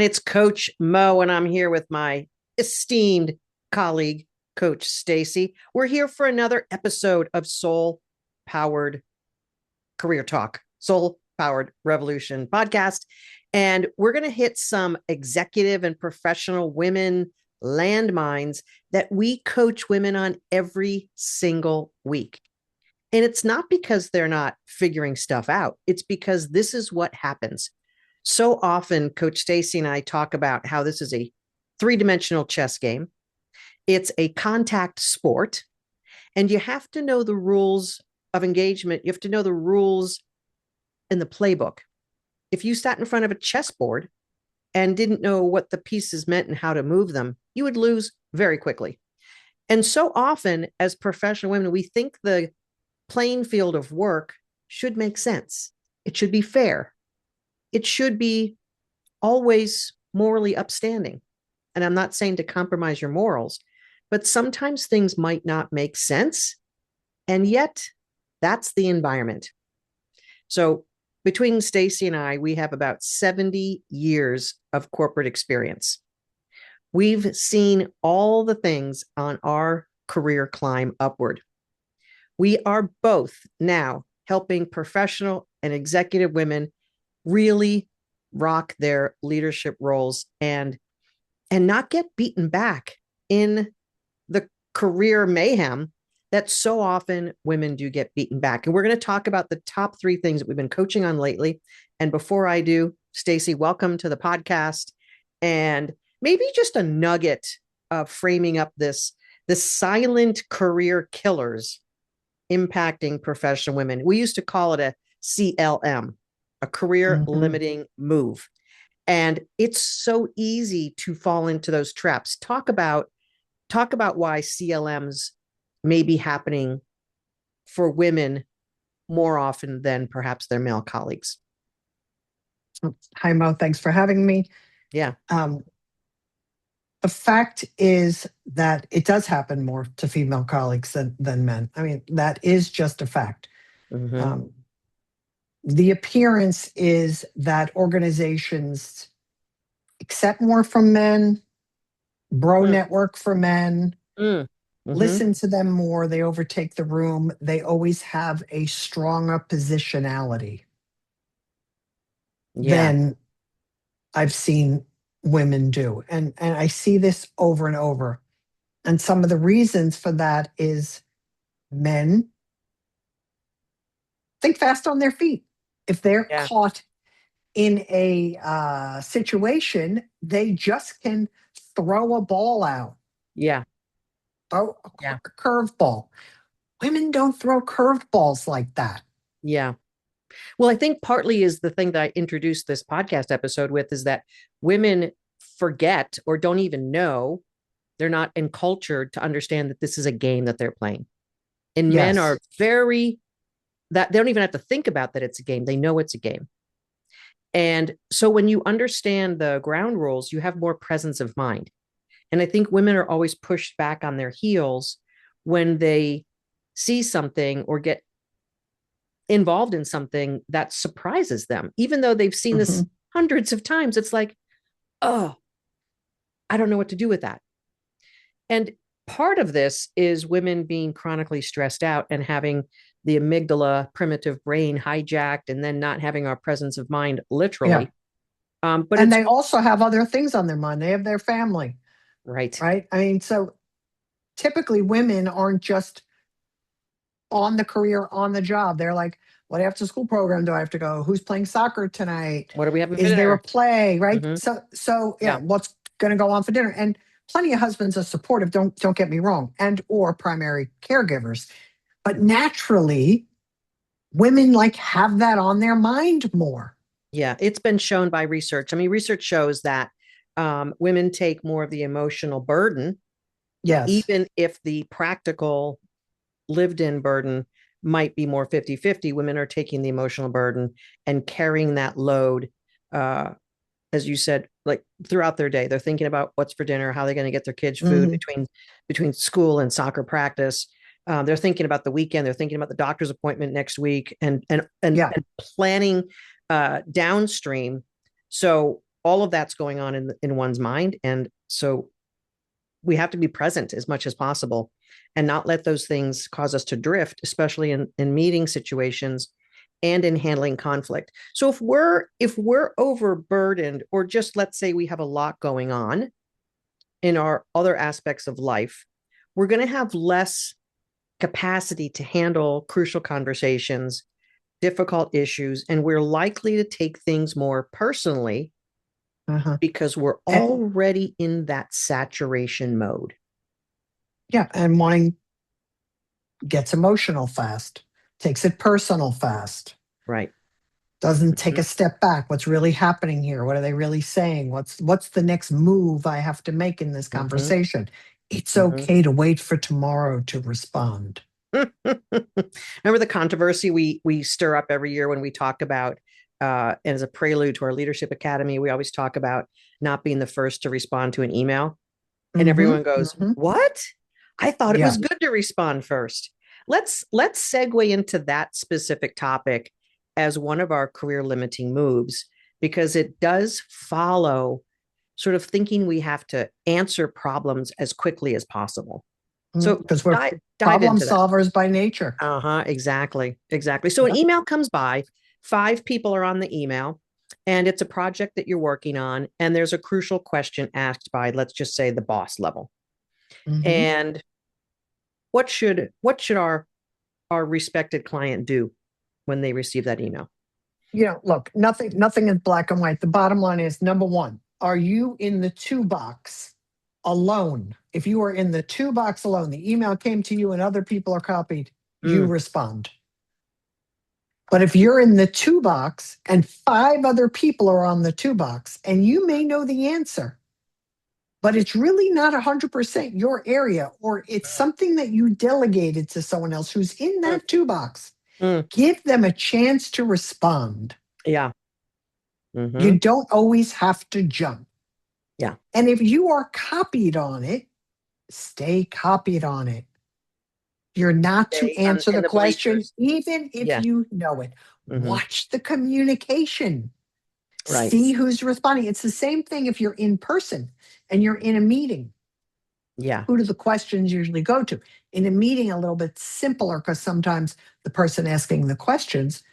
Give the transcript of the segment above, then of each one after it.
It's Coach Mo, and I'm here with my esteemed colleague, Coach Stacey. We're here for another episode of Soul Powered Career Talk, Soul Powered Revolution podcast. And we're going to hit some executive and professional women landmines that we coach women on every single week. And it's not because they're not figuring stuff out. It's because this is what happens. So often, Coach Stacey and I talk about how this is a three-dimensional chess game. It's a contact sport, and you have to know the rules of engagement. You have to know the rules in the playbook. If you sat in front of a chessboard and didn't know what the pieces meant and how to move them, you would lose very quickly. And so often, as professional women, we think the playing field of work should make sense. It should be fair. It should be always morally upstanding. And I'm not saying to compromise your morals, but sometimes things might not make sense. And yet that's the environment. So between Stacey and I, we have about 70 years of corporate experience. We've seen all the things on our career climb upward. We are both now helping professional and executive women really rock their leadership roles and not get beaten back in the career mayhem that so often women do get beaten back. And we're going to talk about the top three things that we've been coaching on lately. And before I do, Stacey, welcome to the podcast. And maybe just a nugget of framing up the silent career killers impacting professional women. We used to call it a CLM, a career limiting move. And it's so easy to fall into those traps. Talk about why CLMs may be happening for women more often than perhaps their male colleagues. Hi, Mo. Thanks for having me. Yeah. The fact is that it does happen more to female colleagues than men. I mean, that is just a fact. Mm-hmm. The appearance is that organizations accept more from men, network for men, listen to them more, they overtake the room, they always have a stronger positionality than I've seen women do. And I see this over and over. And some of the reasons for that is men think fast on their feet. If they're caught in a situation, they just can throw a ball out. Yeah. Throw a curveball. Women don't throw curveballs like that. Yeah. Well, I think partly is the thing that I introduced this podcast episode with is that women forget or don't even know, they're not encultured to understand that this is a game that they're playing. And men are that they don't even have to think about that it's a game. They know it's a game. And so when you understand the ground rules, you have more presence of mind. And I think women are always pushed back on their heels when they see something or get involved in something that surprises them, even though they've seen this hundreds of times. It's like, oh, I don't know what to do with that. And part of this is women being chronically stressed out and having the amygdala primitive brain hijacked and then not having our presence of mind literally. But they also have other things on their mind. They have their family. Right. I mean, so typically women aren't just on the career, on the job. They're like, what after school program do I have to go? Who's playing soccer tonight? What do we have? Is there a play? Right. So what's going to go on for dinner? And plenty of husbands are supportive. Don't get me wrong, and or primary caregivers. But naturally, women have that on their mind more. Yeah, it's been shown by research. I mean, research shows that women take more of the emotional burden. Yes. Even if the practical lived in burden might be more 50-50, women are taking the emotional burden and carrying that load, as you said, like throughout their day. They're thinking about what's for dinner, how they're going to get their kids food between school and soccer practice. They're thinking about the weekend. They're thinking about the doctor's appointment next week and planning downstream. So all of that's going on in one's mind. And so we have to be present as much as possible and not let those things cause us to drift, especially in meeting situations and in handling conflict. So if we're overburdened, or just let's say we have a lot going on in our other aspects of life, we're going to have less capacity to handle crucial conversations, difficult issues, and we're likely to take things more personally because we're already in that saturation mode. Yeah, and wanting gets emotional fast, takes it personal fast. Right. Doesn't take a step back. What's really happening here? What are they really saying? What's the next move I have to make in this conversation? It's okay to wait for tomorrow to respond. Remember the controversy we stir up every year when we talk about, and as a prelude to our Leadership Academy, we always talk about not being the first to respond to an email. And everyone goes, what? I thought it was good to respond first. Let's segue into that specific topic as one of our career limiting moves, because it does follow sort of thinking we have to answer problems as quickly as possible. So because we're problem solvers by nature. Exactly. So an email comes by, 5 people are on the email, and it's a project that you're working on, and there's a crucial question asked by, let's just say, the boss level. And what should our respected client do when they receive that email? Look, nothing is black and white. The bottom line is, number one, are you in the 2 box alone? If you are in the 2 box alone, the email came to you and other people are copied, you respond. But if you're in the 2 box and 5 other people are on the 2 box, and you may know the answer, but it's really not 100% your area, or it's something that you delegated to someone else who's in that 2 box, give them a chance to respond. Yeah. You don't always have to jump. Yeah. And if you are copied on it, stay copied on it. You're not to answer the question, even if you know it. Watch the communication. See who's responding. It's the same thing if you're in person and you're in a meeting. Yeah. Who do the questions usually go to? In a meeting, a little bit simpler, because sometimes the person asking the questions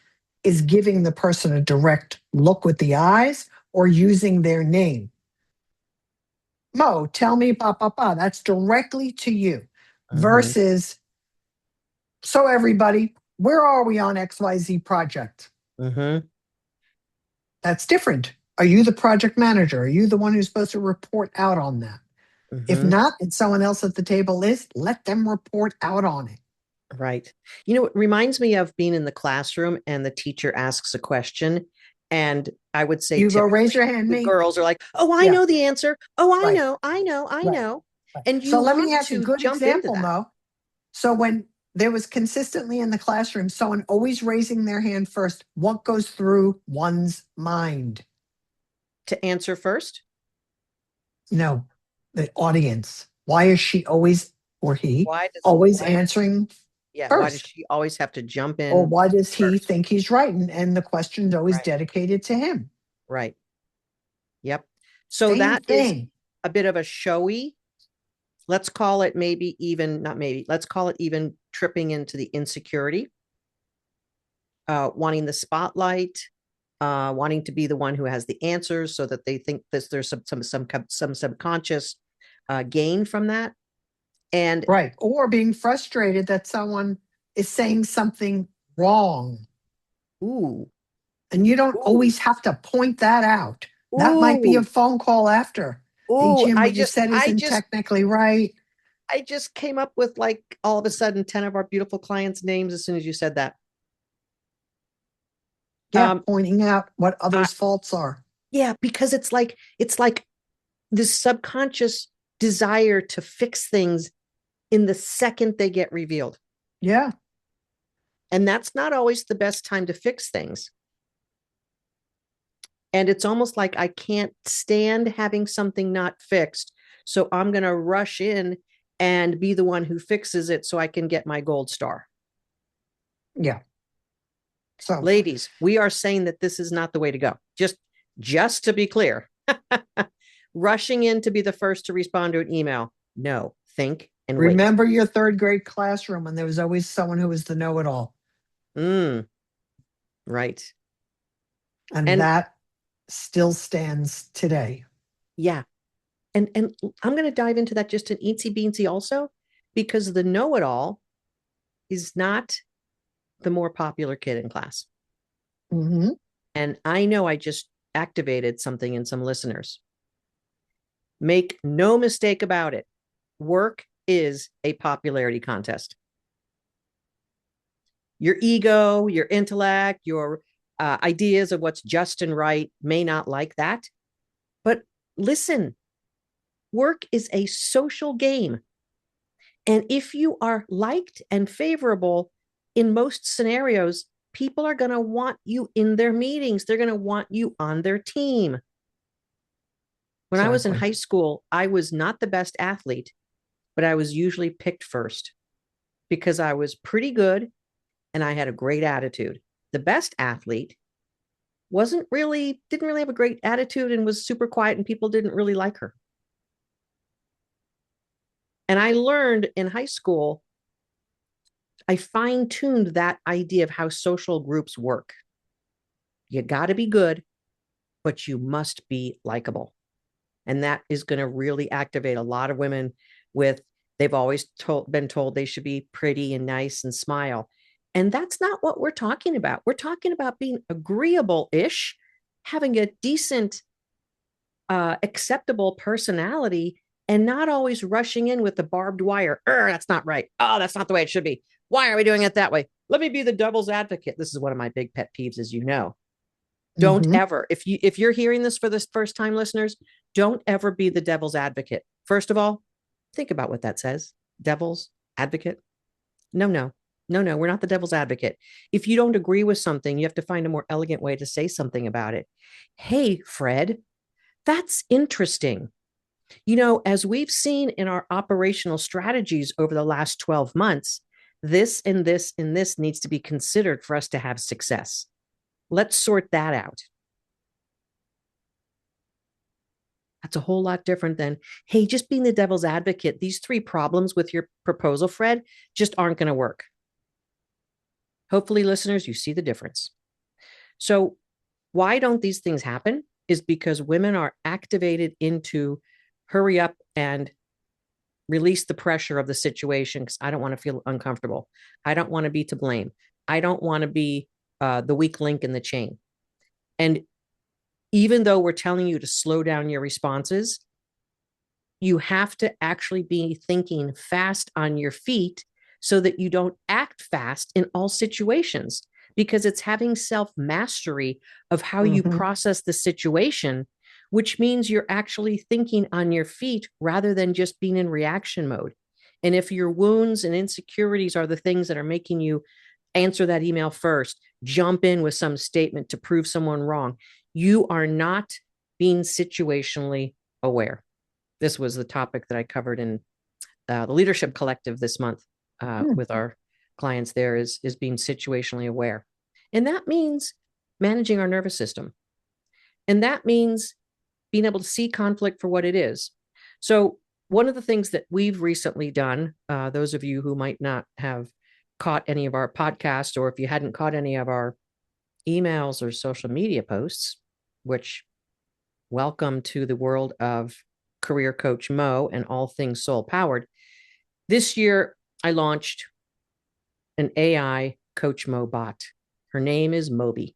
is giving the person a direct look with the eyes or using their name. Mo, tell me, that's directly to you. Versus, so everybody, where are we on XYZ project? That's different. Are you the project manager? Are you the one who's supposed to report out on that? If not, and someone else at the table is, let them report out on it. Right. It reminds me of being in the classroom and the teacher asks a question, and I would say, you go raise your hand. The girls are like, oh, I know the answer. Oh, I know. And so let me ask you a good example, Mo. So when there was consistently in the classroom someone always raising their hand first, what goes through one's mind? To answer first? No, the audience. Why is she always, or he, always answering first? Why does she always have to jump in? Or why does he think he's right? And the question's always dedicated to him. Right. Yep. So Same that thing. is a bit of a showy, let's call it let's call it even tripping into the insecurity, wanting the spotlight, wanting to be the one who has the answers, so that they think there's some subconscious gain from that. And or being frustrated that someone is saying something wrong. Ooh. And you don't always have to point that out. That might be a phone call after. Hey, Jim, what you said isn't technically right. I just came up with, like, all of a sudden 10 of our beautiful clients' names as soon as you said that. Yeah, pointing out what others' faults are. Yeah, because it's like this subconscious desire to fix things in the second they get revealed. Yeah. And that's not always the best time to fix things. And it's almost like I can't stand having something not fixed. So I'm going to rush in and be the one who fixes it so I can get my gold star. Yeah. So, ladies, we are saying that this is not the way to go. Just to be clear. Rushing in to be the first to respond to an email. No, think and wait. Remember your third grade classroom when there was always someone who was the know-it-all. Right. And And that still stands today. yeah. And I'm going to dive into that just an eensy beensy also, because the know-it-all is not the more popular kid in class. Mm-hmm. And I know I just activated something in some listeners. Make no mistake about it. Work is a popularity contest. Your ego, your intellect, your ideas of what's just and right may not like that. But listen, work is a social game. And if you are liked and favorable in most scenarios, people are going to want you in their meetings. They're going to want you on their team. When I was in high school, I was not the best athlete, but I was usually picked first because I was pretty good and I had a great attitude. The best athlete didn't really have a great attitude and was super quiet and people didn't really like her. And I learned in high school, I fine-tuned that idea of how social groups work. You got to be good, but you must be likable. And that is going to really activate a lot of women they've always been told they should be pretty and nice and smile. And that's not what we're talking about. We're talking about being agreeable-ish, having a decent, acceptable personality, and not always rushing in with the barbed wire. That's not right. Oh, that's not the way it should be. Why are we doing it that way? Let me be the devil's advocate. This is one of my big pet peeves, as you know. Don't ever, if you're hearing this for the first time, listeners, don't ever be the devil's advocate. First of all, think about what that says. Devil's advocate. No, we're not the devil's advocate. If you don't agree with something, you have to find a more elegant way to say something about it. Hey, Fred, that's interesting. You know, as we've seen in our operational strategies over the last 12 months, this and this and this needs to be considered for us to have success. Let's sort that out. That's a whole lot different than, hey, just being the devil's advocate. These 3 problems with your proposal, Fred, just aren't going to work. Hopefully, listeners, you see the difference. So why don't these things happen is because women are activated into hurry up and release the pressure of the situation because I don't want to feel uncomfortable. I don't want to be to blame. I don't want to be the weak link in the chain. And even though we're telling you to slow down your responses, you have to actually be thinking fast on your feet so that you don't act fast in all situations, because it's having self-mastery of how you process the situation, which means you're actually thinking on your feet rather than just being in reaction mode. And if your wounds and insecurities are the things that are making you answer that email first, jump in with some statement to prove someone wrong, you are not being situationally aware. This was the topic that I covered in the Leadership Collective this month with our clients there is being situationally aware. And that means managing our nervous system. And that means being able to see conflict for what it is. So one of the things that we've recently done, those of you who might not have caught any of our podcasts, or if you hadn't caught any of our emails or social media posts, which welcome to the world of Career Coach Mo and all things soul powered. This year, I launched an AI Coach Mo bot. Her name is Moby.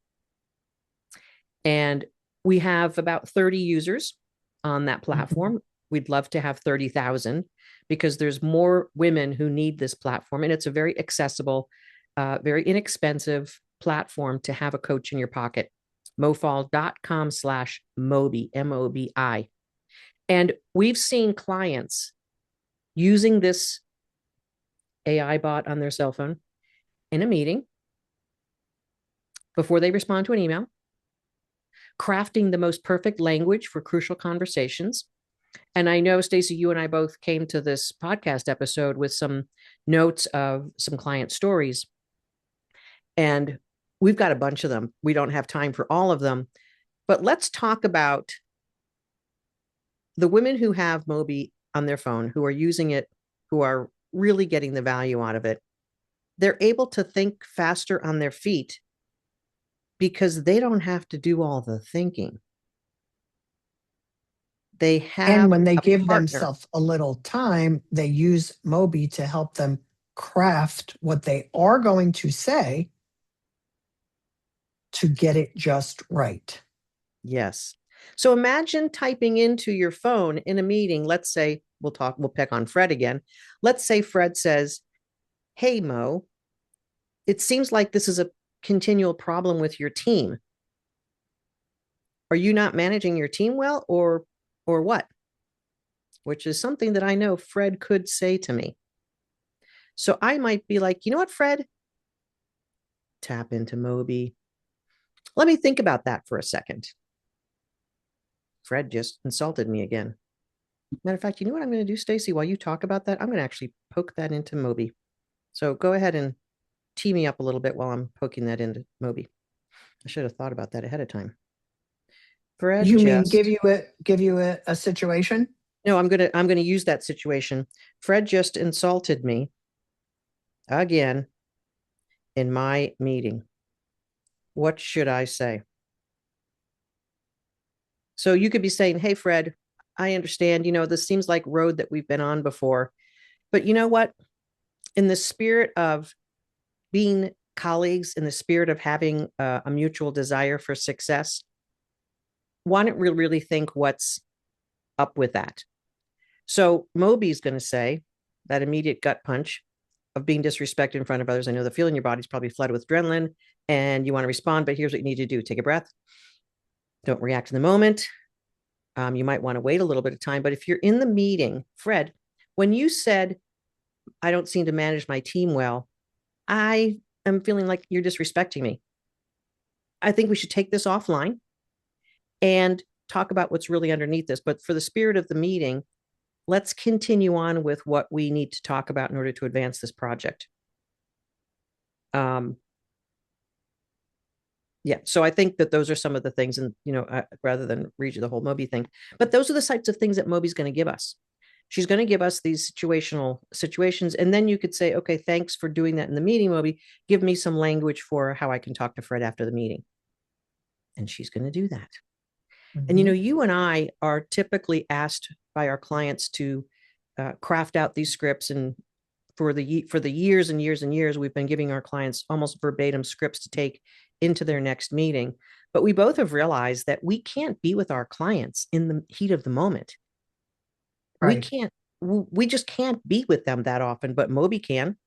And we have about 30 users on that platform. We'd love to have 30,000 because there's more women who need this platform. And it's a very accessible, very inexpensive platform to have a coach in your pocket. mofaul.com/Moby, MOBI. And we've seen clients using this AI bot on their cell phone in a meeting before they respond to an email, crafting the most perfect language for crucial conversations. And I know, Stacey, you and I both came to this podcast episode with some notes of some client stories. And we've got a bunch of them. We don't have time for all of them. But let's talk about the women who have Moby on their phone, who are using it, who are really getting the value out of it, they're able to think faster on their feet because they don't have to do all the thinking. They And have when they a give partner. themselves a little time, they use Moby to help them craft what they are going to say to get it just right. Yes. So imagine typing into your phone in a meeting. Let's say we'll pick on Fred again. Let's say Fred says, "Hey, Mo, it seems like this is a continual problem with your team. Are you not managing your team well, or what?" Which is something that I know Fred could say to me. So I might be like, "You know what, Fred? Tap into Moby. Let me think about that for a second." Fred just insulted me again. Matter of fact, you know what I'm going to do, Stacey? While you talk about that, I'm going to actually poke that into Moby. So go ahead and tee me up a little bit while I'm poking that into Moby. I should have thought about that ahead of time. Fred You mean just give you a situation? no, I'm gonna use that situation. Fred just insulted me again in my meeting. What should I say? So you could be saying, "Hey, Fred, I understand. This seems like road that we've been on before, but you know what? In the spirit of being colleagues, in the spirit of having a mutual desire for success, why don't we really think what's up with that?" So Moby's going to say that immediate gut punch of being disrespected in front of others. I know the feeling in your body's probably flooded with adrenaline and you want to respond, but here's what you need to do. Take a breath. Don't react in the moment. You might want to wait a little bit of time. But if you're in the meeting, Fred, when you said, "I don't seem to manage my team well," I am feeling like you're disrespecting me. I think we should take this offline and talk about what's really underneath this. But for the spirit of the meeting, let's continue on with what we need to talk about in order to advance this project. Yeah, so I think that those are some of the things, and rather than read you the whole Moby thing, but those are the types of things that Moby's going to give us. She's going to give us these situational situations, and then you could say, "Okay, thanks for doing that in the meeting, Moby. Give me some language for how I can talk to Fred after the meeting," and she's going to do that. And Mm-hmm. you and I are typically asked by our clients to craft out these scripts, and for the years and years and years, we've been giving our clients almost verbatim scripts to take into their next meeting. But we both have realized that we can't be with our clients in the heat of the moment. We Right. can't. We just can't be with them that often. But Moby can.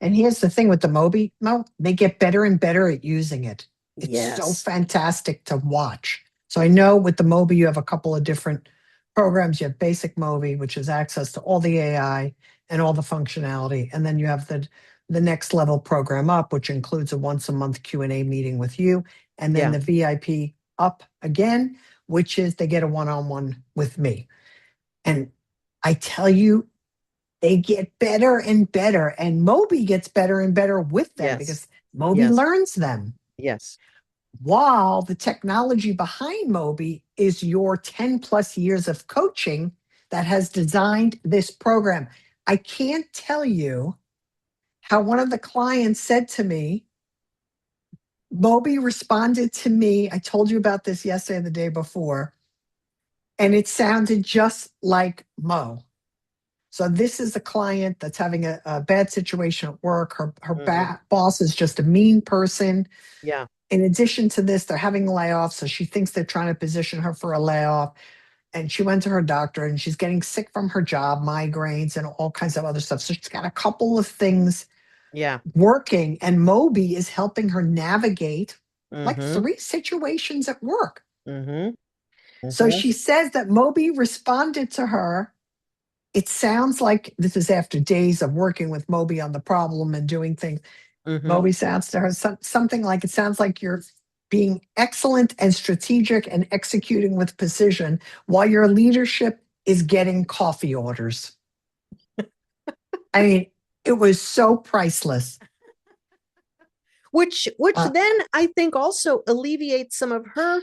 And here's the thing with the Moby, Mo, they get better and better at using it. It's so Yes. fantastic to watch. So I know with the Moby, you have a couple of different programs. You have basic Moby, which is access to all the AI and all the functionality. And then you have the next level program up, which includes a once a month Q&A meeting with you. And then Yeah. the VIP up again, which is they get a one-on-one with me. And I tell you, they get better and better, and Moby gets better and better with them Yes. because Moby Yes. learns them. Yes. While the technology behind Moby is your 10 plus years of coaching that has designed this program. I can't tell you how one of the clients said to me, Moby responded to me. I told you about this yesterday and the day before, and it sounded just like Mo. So this is a client that's having a bad situation at work. Her boss is just a mean person. Yeah. In addition to this, they're having layoffs, so she thinks they're trying to position her for a layoff. And she went to her doctor, and she's getting sick from her job, migraines, and all kinds of other stuff. So she's got a couple of things Yeah. working, and Moby is helping her navigate like Mm-hmm. 3 situations at work. Mm-hmm. So Mm-hmm. she says that Moby responded to her. It sounds like this is after days of working with Moby on the problem and doing things. Mm-hmm. Moby sounds to her something like, it sounds like you're being excellent and strategic and executing with precision while your leadership is getting coffee orders. I mean, it was so priceless. Which Uh, then I think also alleviates some of her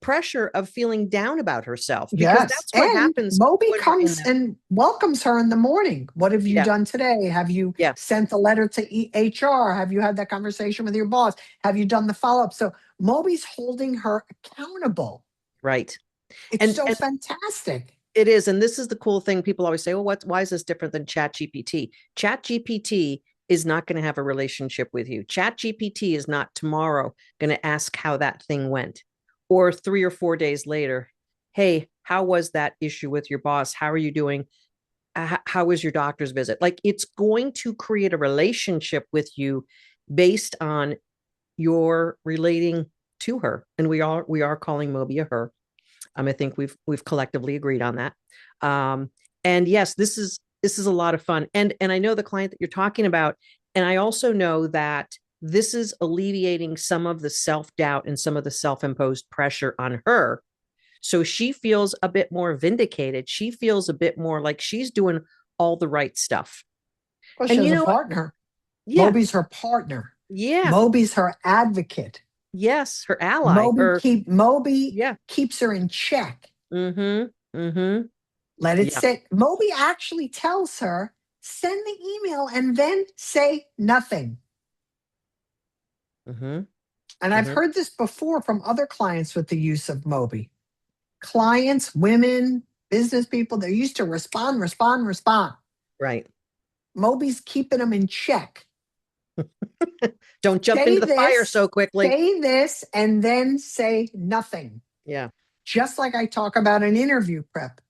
pressure of feeling down about herself, because Yes. that's what And happens Moby when we're in comes that. and welcomes her in the morning. What have you Yeah. done today? Have you Yeah. sent a letter to HR? Have you had that conversation with your boss? Have you done the follow up? So Moby's holding her accountable. Right. It's And so fantastic. it is. And this is the cool thing. People always say, well, why is this different than Chat GPT? Chat GPT is not going to have a relationship with you. Chat GPT is not tomorrow going to ask how that thing went, or 3 or 4 days later, hey, how was that issue with your boss? How are you doing? How was your doctor's visit? Like, it's going to create a relationship with you based on your relating to her. And we are calling Moby a her. I think we've collectively agreed on that. And yes, this is a lot of fun. And I know the client that you're talking about, and I also know that this is alleviating some of the self-doubt and some of the self-imposed pressure on her. So she feels a bit more vindicated. She feels a bit more like she's doing all the right stuff. Well, she And has you a know what? partner. Yeah. Moby's her partner. Yeah. Moby's her advocate. Yes. Her ally. Moby Yeah. keeps her in check. Mm-hmm. Mm-hmm. Let it Yeah. sit. Moby actually tells her, send the email and then say nothing. Mm-hmm. And I've Mm-hmm. heard this before from other clients with the use of Moby. Clients, women, business people, they're used to respond, respond, respond. Right. Moby's keeping them in check. Don't jump into the fire so quickly. Say this, and then say nothing. Yeah. Just like I talk about an interview prep.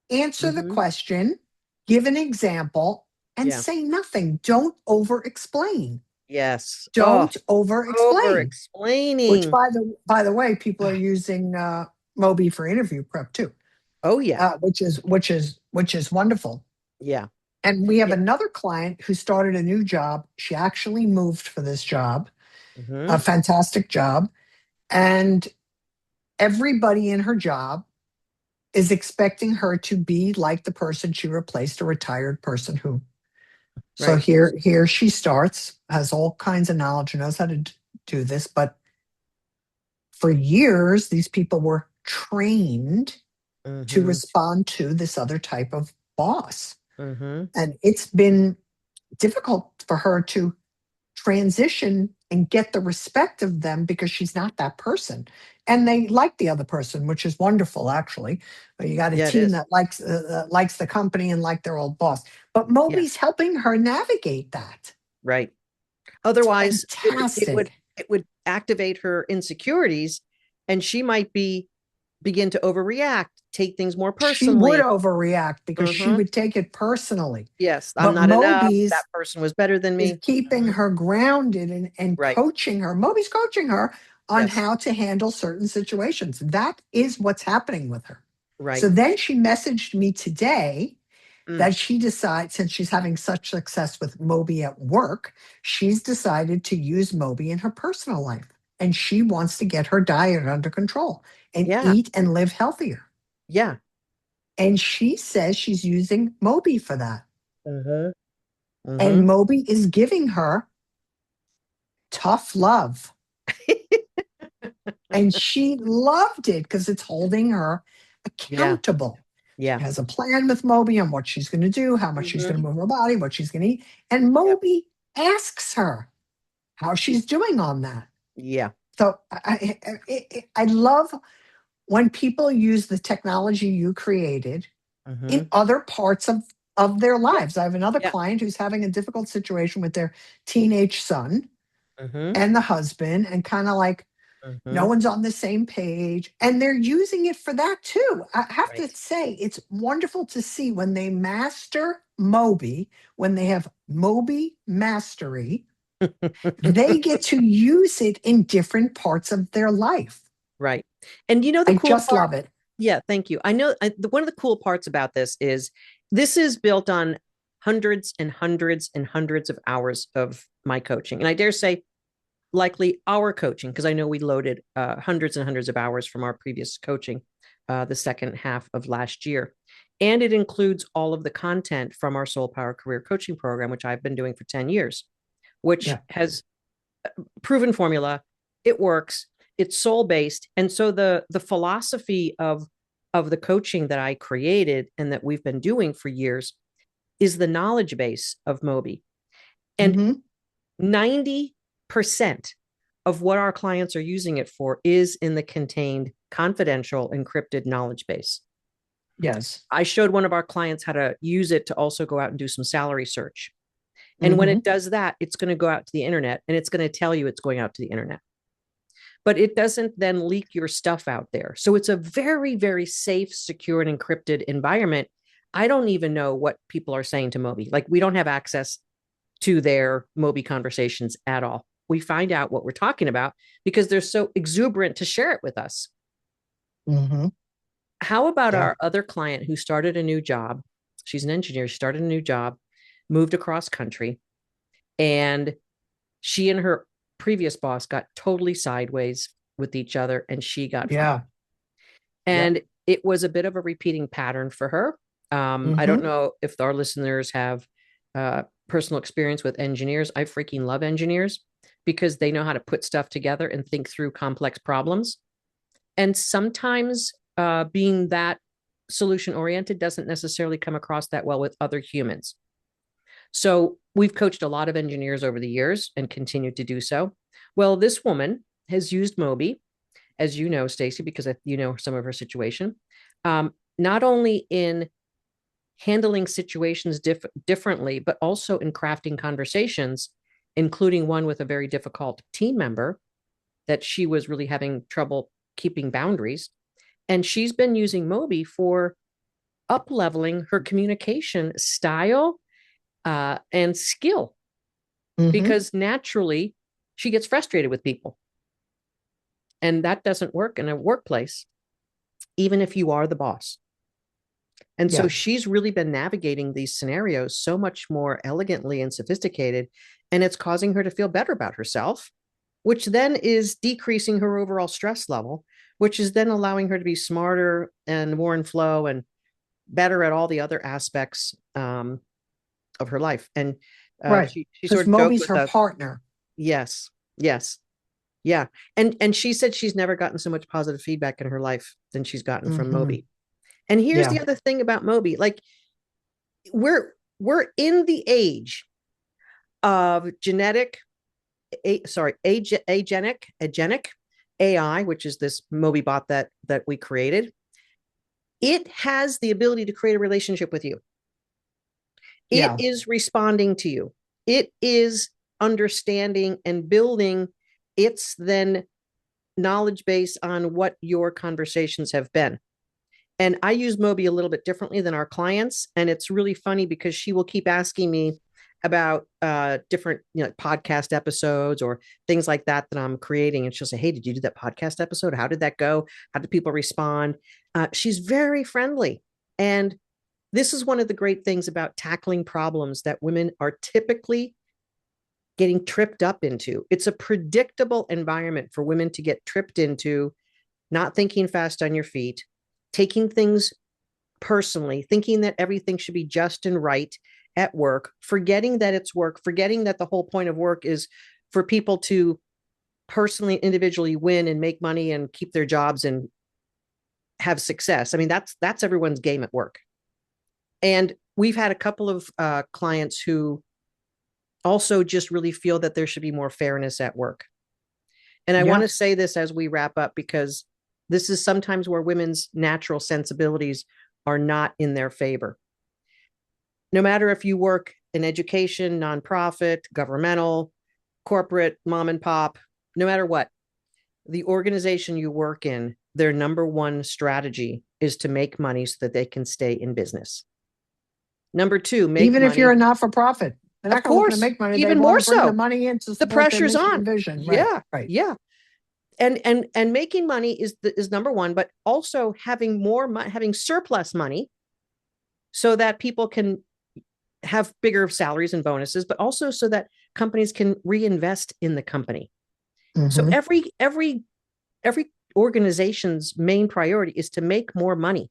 Answer the Mm-hmm. question, give an example, and Yeah. say nothing. Don't over explain. Yes. Oh, Don't over over explain. Which, explaining. by the way, people are using Moby for interview prep too, Oh yeah. which is wonderful. Yeah. And we have Yeah. another client who started a new job. She actually moved for this job, a Mm-hmm. fantastic job, and everybody in her job is expecting her to be like the person she replaced, a retired person who. So Right. here she starts, has all kinds of knowledge, knows how to do this, but for years these people were trained to Mm-hmm. respond to this other type of boss. Mm-hmm. And it's been difficult for her to transition and get the respect of them because she's not that person. And they like the other person, which is wonderful, actually. You got a Yeah, it team is. that likes the company and like their old boss. But Yeah. Moby's helping her navigate that. Right. It's Otherwise, it would it would fantastic. it would activate her insecurities, and she might begin to overreact, take things more She would personally. overreact because she Mm-hmm. would take it personally. Yes, I'm But not enough. That Moby's person was better than is me. keeping Mhm. her grounded and Right. coaching her. Moby's coaching her on Yes. how to handle certain situations. That is what's happening with her. So Right. then she messaged me today Mm. that she decides, since she's having such success with Moby at work, she's decided to use Moby in her personal life. And she wants to get her diet under control and Yeah. eat and live healthier. Yeah. And she says she's using Moby for that. Mm-hmm. And Mm-hmm. Moby is giving her tough love. And she loved it because it's holding her Yeah. accountable. Yeah. She has a plan with Moby on what she's going to do, how much she's going Mm-hmm. to move her body, what she's going to eat. And Yep. Moby asks her how she's doing on that. Yeah. So I love when people use the technology you created Mm-hmm. in other parts of their Yeah. lives. I have another Yeah. client who's having a difficult situation with their teenage son Mm-hmm. and the husband, and kind of like no Mm-hmm. one's on the same page. And they're using it for that too. I have to Right. say, it's wonderful to see when they master Moby, when they have Moby mastery, they get to use it in different parts of their life. Right. And you know the I cool just part? love it. Yeah, thank you. I know one of the cool parts about this is built on hundreds and hundreds and hundreds of hours of my coaching. And I dare say likely our coaching, because I know we loaded hundreds and hundreds of hours from our previous coaching the second half of last year. And it includes all of the content from our Soul Power Career Coaching Program, which I've been doing for 10 years, which Yeah. has proven formula. It works. it's soul based. And so the philosophy of the coaching that I created and that we've been doing for years is the knowledge base of Moby. And 90% of what our clients are using it for is in the contained, confidential, encrypted knowledge base. Yes. I showed one of our clients how to use it to also go out and do some salary search. And when it does that, it's going to go out to the internet and it's going to tell you it's going out to the internet. But it doesn't then leak your stuff out there. So it's a very, very safe, secure, and encrypted environment. I don't even know what people are saying to Moby. Like, we don't have access to their Moby conversations at all. We find out what we're talking about because they're so exuberant to share it with us. How about our other client who started a new job? She's an engineer. She started a new job, moved across country, and she and her previous boss got totally sideways with each other, and she got fired. And it was a bit of a repeating pattern for her. I don't know if our listeners have personal experience with engineers. I freaking love engineers because they know how to put stuff together and think through complex problems. And sometimes being that solution oriented doesn't necessarily come across that well with other humans. So we've coached a lot of engineers over the years and continue to do so. Well, this woman has used Moby, as you know, Stacey, because you know some of her situation, not only in handling situations differently, but also in crafting conversations, including one with a very difficult team member that she was really having trouble keeping boundaries. And she's been using Moby for up-leveling her communication style and skill, because naturally she gets frustrated with people. And that doesn't work in a workplace, even if you are the boss. And so she's really been navigating these scenarios so much more elegantly and sophisticated, and it's causing her to feel better about herself, which then is decreasing her overall stress level, which is then allowing her to be smarter and more in flow and better at all the other aspects of her life. And she sort of Moby's her partner. Yes. Yeah. And she said she's never gotten so much positive feedback in her life than she's gotten from Moby. And here's the other thing about Moby. Like, we're in the age of agenic AI, which is this Moby bot that we created. It has the ability to create a relationship with you. It is responding to you. It is understanding and building its then knowledge base on what your conversations have been. And I use Moby a little bit differently than our clients. And it's really funny because she will keep asking me about different podcast episodes or things like that I'm creating. And she'll say, hey, did you do that podcast episode? How did that go? How did people respond? She's very friendly. And this is one of the great things about tackling problems that women are typically getting tripped up into. It's a predictable environment for women to get tripped into, not thinking fast on your feet, taking things personally, thinking that everything should be just and right at work, forgetting that it's work, forgetting that the whole point of work is for people to personally, individually win and make money and keep their jobs and have success. I mean, that's everyone's game at work. And we've had a couple of clients who also just really feel that there should be more fairness at work. And I want to say this as we wrap up, because this is sometimes where women's natural sensibilities are not in their favor. No matter if you work in education, nonprofit, governmental, corporate, mom and pop, no matter what, the organization you work in, their number one strategy is to make money so that they can stay in business. Number two, make even money. If you're a not-for-profit, they're not going to make money. Even more so, the money in to the pressure's on. Vision. Yeah. And making money is number one, but also having having surplus money so that people can have bigger salaries and bonuses, but also so that companies can reinvest in the company. So every organization's main priority is to make more money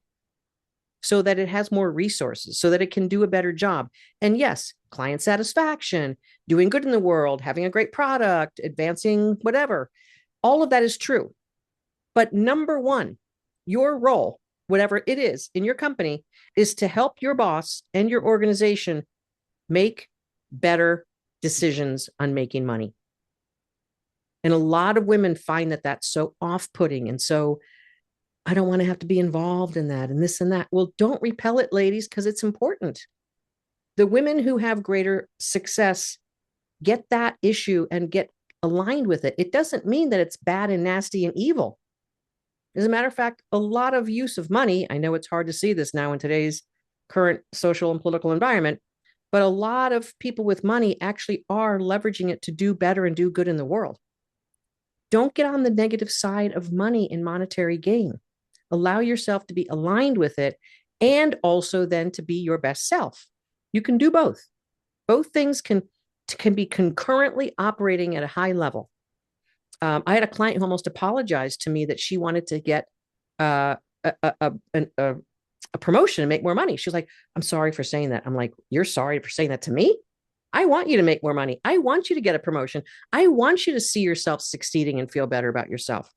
so that it has more resources, so that it can do a better job. And yes, client satisfaction, doing good in the world, having a great product, advancing whatever. All of that is true. But number one, your role, whatever it is in your company, is to help your boss and your organization make better decisions on making money. And a lot of women find that that's so off-putting. And so I don't want to have to be involved in that and this and that. Well, don't repel it, ladies, because it's important. The women who have greater success get that issue and get aligned with it. It doesn't mean that it's bad and nasty and evil. As a matter of fact, a lot of use of money, I know it's hard to see this now in today's current social and political environment, but a lot of people with money actually are leveraging it to do better and do good in the world. Don't get on the negative side of money and monetary gain. Allow yourself to be aligned with it and also then to be your best self. You can do both. Both things can be concurrently operating at a high level. I had a client who almost apologized to me that she wanted to get a promotion and make more money. She was like, I'm sorry for saying that. I'm like, you're sorry for saying that to me? I want you to make more money. I want you to get a promotion. I want you to see yourself succeeding and feel better about yourself.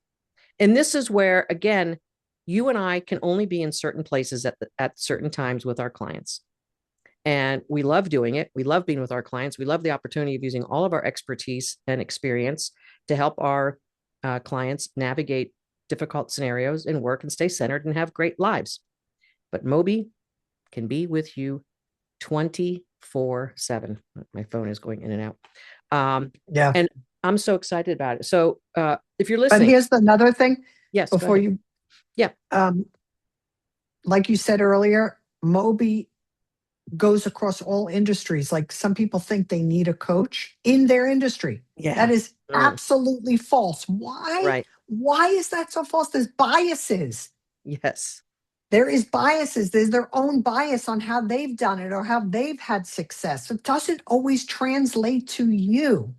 And this is where, again, you and I can only be in certain places at certain times with our clients. And we love doing it. We love being with our clients. We love the opportunity of using all of our expertise and experience to help our clients navigate difficult scenarios and work and stay centered and have great lives. But Moby can be with you 24/7. My phone is going in and out. Yeah. And I'm so excited about it. So if you're listening. But here's another thing. Yes. Before you. Yeah. Like you said earlier, Moby goes across all industries. Like some people think they need a coach in their industry. Yeah. That is absolutely false. Why? Right. Why is that so false? There's biases. Yes. There is biases. There's their own bias on how they've done it or how they've had success. It doesn't always translate to you.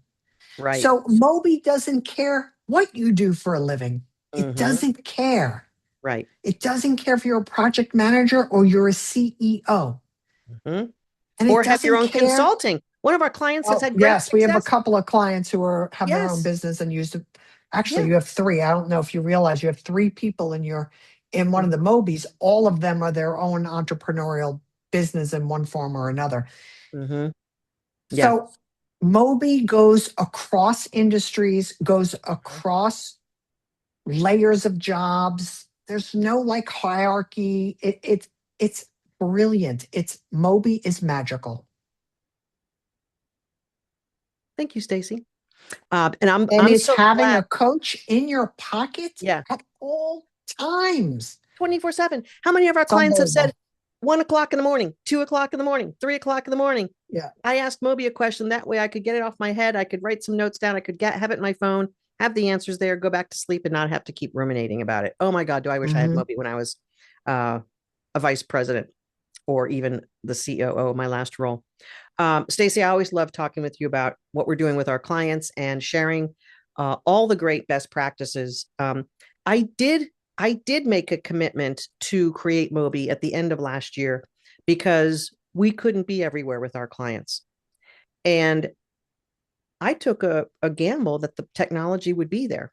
Right. So Moby doesn't care what you do for a living. It doesn't care. Right. It doesn't care if you're a project manager or you're a CEO. And or have your own consulting. One of our clients has had great success. We have a couple of clients who have their own business and used it. Actually, you have three. I don't know if you realize you have three people in one of the Mobies. All of them are their own entrepreneurial business in one form or another. So Moby goes across industries, goes across layers of jobs. There's no like hierarchy. It's brilliant. Moby is magical. Thank you, Stacey. And I'm it's so having glad. A coach in your pocket at all times. 24/7. How many of our clients have said 1 o'clock in the morning, 2 o'clock in the morning, 3 o'clock in the morning? Yeah. I asked Moby a question. That way I could get it off my head. I could write some notes down. I could have it in my phone, have the answers there, go back to sleep and not have to keep ruminating about it. Oh my God, do I wish I had Moby when I was a vice president or even the COO, my last role. Stacey, I always love talking with you about what we're doing with our clients and sharing all the great best practices. I did make a commitment to create Moby at the end of last year because we couldn't be everywhere with our clients. And I took a gamble that the technology would be there.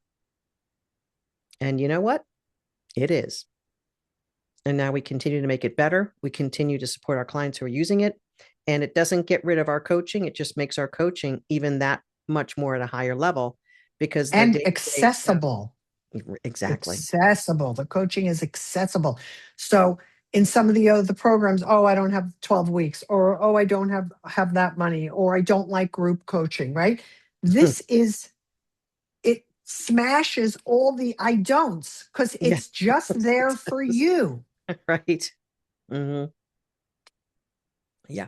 And you know what? It is. And now we continue to make it better. We continue to support our clients who are using it. And it doesn't get rid of our coaching. It just makes our coaching even that much more at a higher level because accessible. Exactly. Accessible. The coaching is accessible. So in some of the other programs, I don't have 12 weeks or, I don't have that money or I don't like group coaching, right? This it smashes all the I don'ts because it's just there for you. Right. Yeah.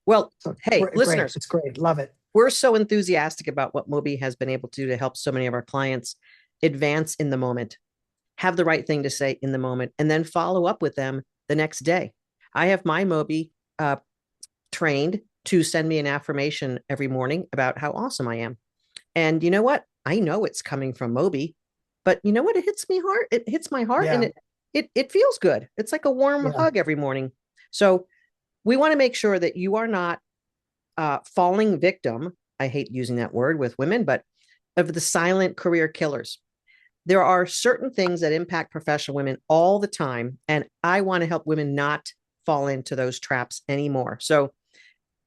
Well, hey, listeners. It's great. Love it. We're so enthusiastic about what Moby has been able to do to help so many of our clients advance in the moment, have the right thing to say in the moment, and then follow up with them the next day. I have my Moby trained to send me an affirmation every morning about how awesome I am. And you know what? I know it's coming from Moby, but you know what? It hits me hard. It hits my heart and it feels good. It's like a warm hug every morning. So we want to make sure that you are not falling victim. I hate using that word with women, but of the silent career killers. There are certain things that impact professional women all the time, and I want to help women not fall into those traps anymore. So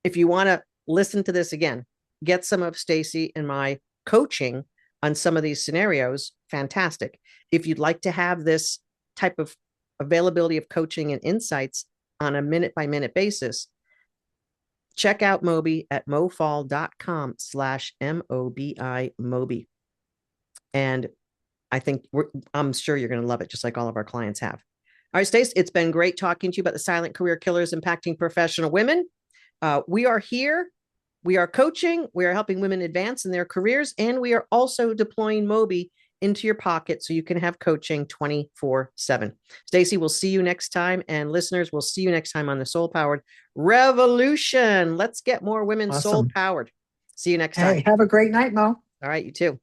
if you want to listen to this again, get some of Stacey and my coaching on some of these scenarios, fantastic. If you'd like to have this type of availability of coaching and insights on a minute by minute basis, check out Moby at mofaul.com/MOBI Moby. And I'm sure you're going to love it, just like all of our clients have. All right, Stace, it's been great talking to you about the silent career killers impacting professional women. We are here. We are coaching. We are helping women advance in their careers. And we are also deploying Moby into your pocket so you can have coaching 24/7. Stacey, we'll see you next time. And listeners, we'll see you next time on the Soul Powered Revolution. Let's get more women Awesome. soul powered. See you next time. Hey, have a great night, Mo. All right, you too.